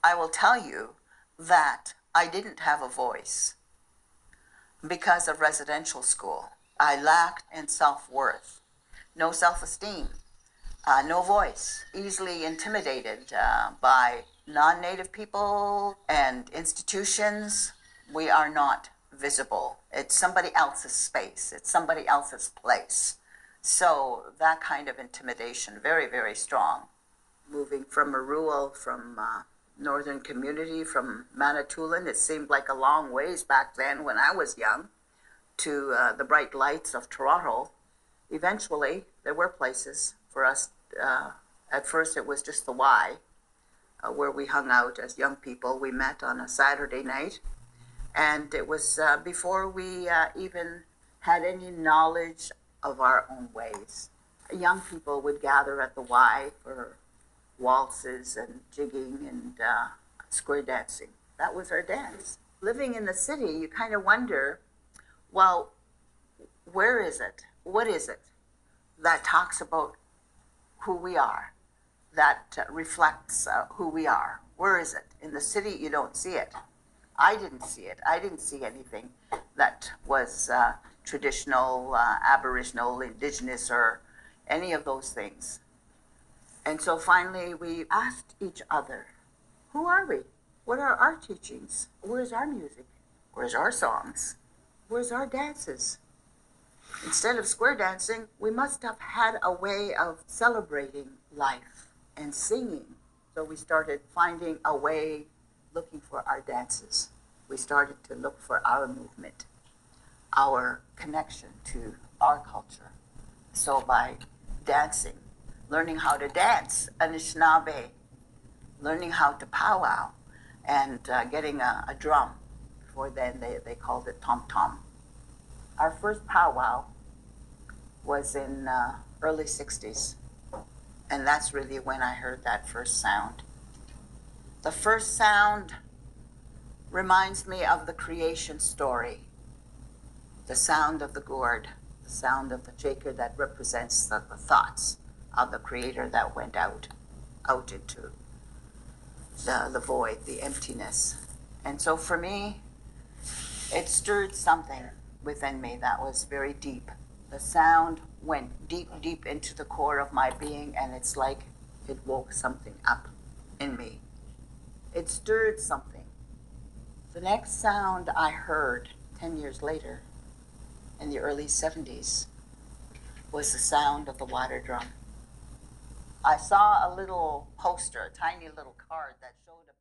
I will tell you that I didn't have a voice because of residential school. I lacked in self-worth, no self-esteem, no voice, easily intimidated by non-native people and institutions. We are not visible. It's somebody else's space. It's somebody else's place. So that kind of intimidation, very, very strong. Moving from a rural, from northern community, from Manitoulin, it seemed like a long ways back then when I was young, to the bright lights of Toronto. Eventually, there were places for us. At first, it was just the Y, where we hung out as young people. We met on a Saturday night, and it was before we even had any knowledge of our own ways. Young people would gather at the Y for waltzes and jigging and square dancing. That was our dance. Living in the city, you kind of wonder, well, where is it? What is it that talks about who we are, that reflects who we are? Where is it? In the city, you don't see it. I didn't see it. I didn't see anything that was traditional, Aboriginal, Indigenous, or any of those things. And so finally we asked each other, who are we? What are our teachings? Where's our music? Where's our songs? Where's our dances? Instead of square dancing, we must have had a way of celebrating life and singing. So we started finding a way, looking for our dances. We started to look for our movement, our connection to our culture. So by dancing, learning how to dance Anishinaabe, learning how to powwow, and getting a drum. Before then, they called it tom-tom. Our first powwow was in early 60s, and that's really when I heard that first sound. The first sound reminds me of the creation story, the sound of the gourd, the sound of the shaker that represents the thoughts of the creator that went out into the void, the emptiness. And so for me, it stirred something within me that was very deep. The sound went deep, deep into the core of my being, and it's like it woke something up in me. It stirred something. The next sound I heard 10 years later, in the early 70s, was the sound of the water drum. I saw a little poster, a tiny little card that showed a